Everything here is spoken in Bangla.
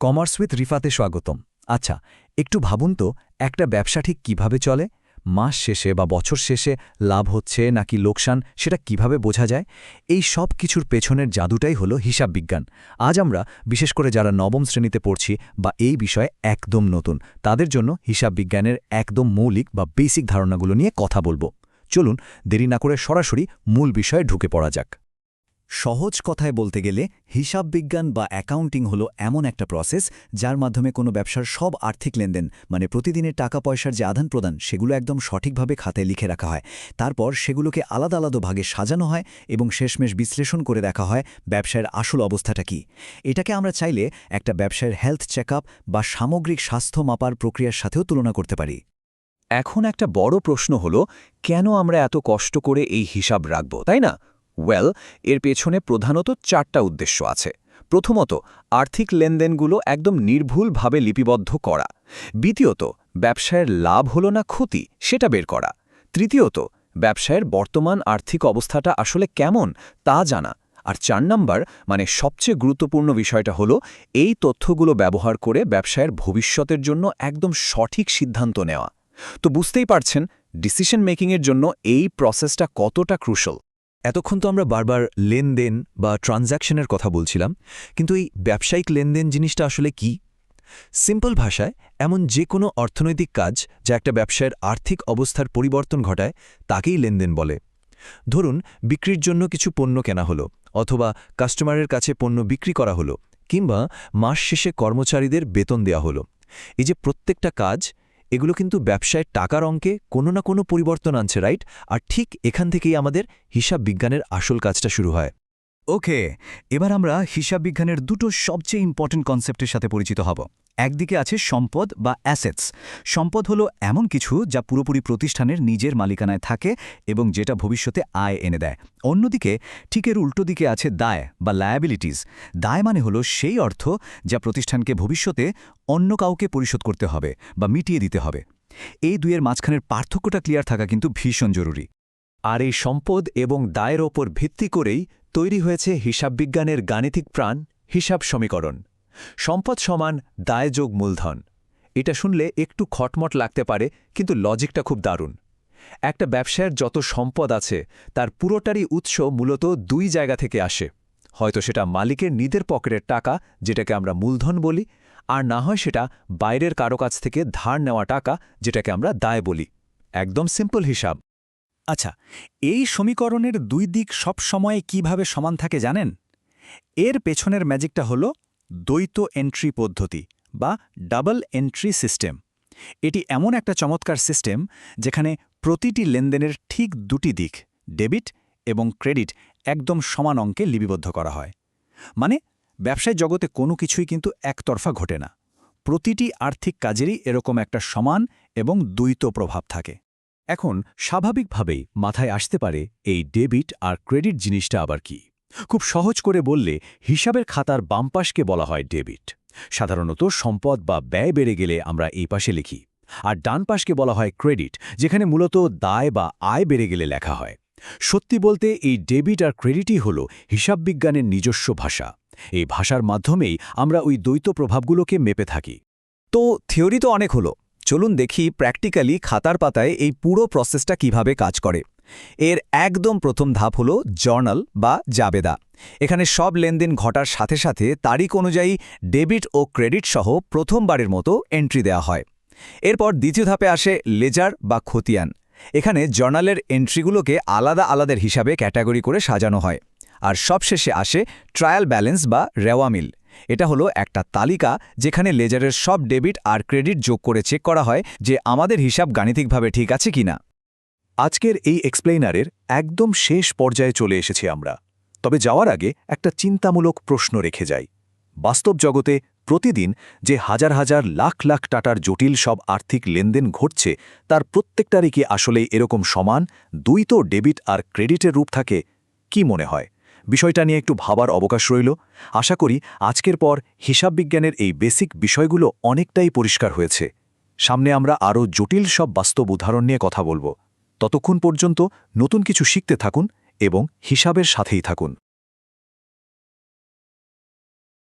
কমার্স উইথ রিফাতে স্বাগতম। আচ্ছা, একটু ভাবুন তো, একটা ব্যবসা ঠিক কিভাবে চলে? মাস শেষে বা বছর শেষে লাভ হচ্ছে নাকি লোকসান, সেটা কিভাবে বোঝা যায়? এই সব কিছুর পেছনের জাদুটাই হলো হিসাব বিজ্ঞান। আজ আমরা, বিশেষ করে যারা নবম শ্রেণীতে পড়ছি বা এই বিষয়ে একদম নতুন, তাদের জন্য হিসাব বিজ্ঞানের একদম মৌলিক বা বেসিক ধারণাগুলো নিয়ে কথা বলবো। চলুন, দেরি না করে সরাসরি মূল বিষয়ে ঢুকে পড়া যাক। সহজ কথায় বলতে গেলে হিসাব বিজ্ঞান বা অ্যাকাউন্টিং হলো এমন একটা প্রসেস যার মাধ্যমে কোনো ব্যবসার সব আর্থিক লেনদেন, মানে প্রতিদিনের টাকা পয়সার যে আদান প্রদান, সেগুলো একদম সঠিকভাবে খাতায় লিখে রাখা হয়। তারপর সেগুলোকে আলাদা আলাদা ভাগে সাজানো হয় এবং শেষমেশ বিশ্লেষণ করে দেখা হয় ব্যবসায়ের আসল অবস্থাটা কী। এটাকে আমরা চাইলে একটা ব্যবসায়ের হেলথ চেকআপ বা সামগ্রিক স্বাস্থ্য মাপার প্রক্রিয়ার সাথেও তুলনা করতে পারি। এখন একটা বড় প্রশ্ন হলো, কেন আমরা এত কষ্ট করে এই হিসাব রাখব, তাই না? এর পেছনে প্রধানত 4টা উদ্দেশ্য আছে। প্রথমত, আর্থিক লেনদেনগুলো একদম নির্ভুলভাবে লিপিবদ্ধ করা। দ্বিতীয়ত, ব্যবসায়ের লাভ হলো না ক্ষতি, সেটা বের করা। তৃতীয়ত, ব্যবসায়ের বর্তমান আর্থিক অবস্থাটা আসলে কেমন, তা জানা। আর 4 নাম্বার, মানে সবচেয়ে গুরুত্বপূর্ণ বিষয়টা হলো, এই তথ্যগুলো ব্যবহার করে ব্যবসায়ের ভবিষ্যতের জন্য একদম সঠিক সিদ্ধান্ত নেওয়া। তো বুঝতেই পারছেন, ডিসিশন মেকিংয়ের জন্য এই প্রসেসটা কতটা ক্রুশাল। এতক্ষণ তো আমরা বারবার লেনদেন বা ট্রানজ্যাকশনের কথা বলছিলাম, কিন্তু এই ব্যবসায়িক লেনদেন জিনিসটা আসলে কি? সিম্পল ভাষায়, এমন যে কোনো অর্থনৈতিক কাজ যা একটা ব্যবসায়ের আর্থিক অবস্থার পরিবর্তন ঘটায়, তাকেই লেনদেন বলে। ধরুন, বিক্রির জন্য কিছু পণ্য কেনা হলো, অথবা কাস্টমারের কাছে পণ্য বিক্রি করা হলো, কিংবা মাস শেষে কর্মচারীদের বেতন দেয়া হলো। এই যে প্রত্যেকটা কাজ, এগুলো কিন্তু ব্যবসায় টাকার অঙ্কে কোনো না কোনো পরিবর্তন আনছে, রাইট? আর ঠিক এখান থেকেই আমাদের হিসাব বিজ্ঞানের আসল কাজটা শুরু হয়। ওকে, এবার আমরা হিসাব বিজ্ঞানের দুটো সবচেয়ে ইম্পর্টেন্ট কনসেপ্টের সাথে পরিচিত হব। একদিকে আছে সম্পদ বা অ্যাসেটস। সম্পদ হলো এমন কিছু যা পুরোপুরি প্রতিষ্ঠানের নিজের মালিকানায় থাকে এবং যেটা ভবিষ্যতে আয় এনে দেয়। অন্যদিকে, ঠিক এর উল্টো দিকে আছে দায় বা লায়াবিলিটিস। দায় মানে হলো সেই অর্থ যা প্রতিষ্ঠানকে ভবিষ্যতে অন্য কাউকে পরিশোধ করতে হবে বা মিটিয়ে দিতে হবে। এই দুইয়ের মাঝখানের পার্থক্যটা ক্লিয়ার থাকা কিন্তু ভীষণ জরুরি। আর এই সম্পদ এবং দায়ের ওপর ভিত্তি করেই তৈরি হয়েছে হিসাববিজ্ঞানের গাণিতিক প্রাণ, হিসাব সমীকরণ। সম্পদ সমান দায় যোগ মূলধন। এটা শুনলে একটু খটমট লাগতে পারে, কিন্তু লজিকটা খুব দারুণ। একটা ব্যবসায়ের যত সম্পদ আছে, তার পুরোটারই উৎস মূলত 2 জায়গা থেকে আসে। হয়তো সেটা মালিকের নিজের পকেটের টাকা, যেটাকে আমরা মূলধন বলি, আর না হয় সেটা বাইরের কারো কাছ থেকে ধার নেওয়া টাকা, যেটাকে আমরা দায় বলি। একদম সিম্পল হিসাব। আচ্ছা, এই সমীকরণের দুই দিক সব সময় কিভাবে সমান থাকে জানেন? এর পেছনের ম্যাজিকটা হল দ্বৈত এন্ট্রি পদ্ধতি বা ডাবল এন্ট্রি সিস্টেম। এটি এমন একটা চমৎকার সিস্টেম যেখানে প্রতিটি লেনদেনের ঠিক দুটি দিক, ডেবিট এবং ক্রেডিট, একদম সমান অঙ্কে লিপিবদ্ধ করা হয়। মানে, ব্যবসায় জগতে কোনো কিছুই কিন্তু একতরফা ঘটে না। প্রতিটি আর্থিক কাজেরই এরকম একটা সমান এবং দ্বৈত প্রভাব থাকে। এখন স্বাভাবিকভাবেই মাথায় আসতে পারে, এই ডেবিট আর ক্রেডিট জিনিসটা আবার কি? খুব সহজ করে বললে, হিসাবের খাতার বাম পাশকে বলা হয় ডেবিট। সাধারণত সম্পদ বা ব্যয় বেড়ে গেলে আমরা এই পাশে লিখি। আর ডান পাশকে বলা হয় ক্রেডিট, যেখানে মূলত দায় বা আয় বেড়ে গেলে লেখা হয়। সত্যি বলতে, এই ডেবিট আর ক্রেডিটই হল হিসাববিজ্ঞানের নিজস্ব ভাষা। এই ভাষার মাধ্যমেই আমরা ওই দ্বৈত প্রভাবগুলোকে মেপে থাকি। তো থিওরি তো অনেক হলো, চলুন দেখি প্র্যাকটিক্যালি খাতার পাতায় এই পুরো প্রসেসটা কিভাবে কাজ করে। এর একদম প্রথম ধাপ হলো জার্নাল বা জাবেদা। এখানে সব লেনদেন ঘটার সাথে সাথে তারিখ অনুযায়ী ডেবিট ও ক্রেডিট সহ প্রথমবারের মতো এন্ট্রি দেওয়া হয়। এরপর দ্বিতীয় ধাপে আসে লেজার বা খতিয়ান। এখানে জার্নালের এন্ট্রিগুলোকে আলাদা আলাদা হিসাবে ক্যাটাগরি করে সাজানো হয়। আর সবশেষে আসে ট্রায়াল ব্যালেন্স বা রেওয়ামিল। এটা হলো একটা তালিকা যেখানে লেজারের সব ডেবিট আর ক্রেডিট যোগ করে চেক করা হয় যে আমাদের হিসাব গাণিতিকভাবে ঠিক আছে কিনা। আজকের এই এক্সপ্লেইনারের একদম শেষ পর্যায়ে চলে এসেছি আমরা। তবে যাওয়ার আগে একটা চিন্তামূলক প্রশ্ন রেখে যাই। বাস্তব জগতে প্রতিদিন যে হাজার হাজার লাখ লাখ টাকার জটিল সব আর্থিক লেনদেন ঘটছে, তার প্রত্যেকটারই কি আসলেই এরকম সমান দ্বৈত ডেবিট আর ক্রেডিটের রূপ থাকে? কি মনে হয়? বিষয়টা নিয়ে একটু ভাবার অবকাশ রইল। আশা করি আজকের পর হিসাববিজ্ঞানের এই বেসিক বিষয়গুলো অনেকটাই পরিষ্কার হয়েছে। সামনে আমরা আরও জটিল সব বাস্তব উদাহরণ নিয়ে কথা বলবো। ততক্ষণ পর্যন্ত নতুন কিছু শিখতে থাকুন এবং হিসাবের সাথেই থাকুন।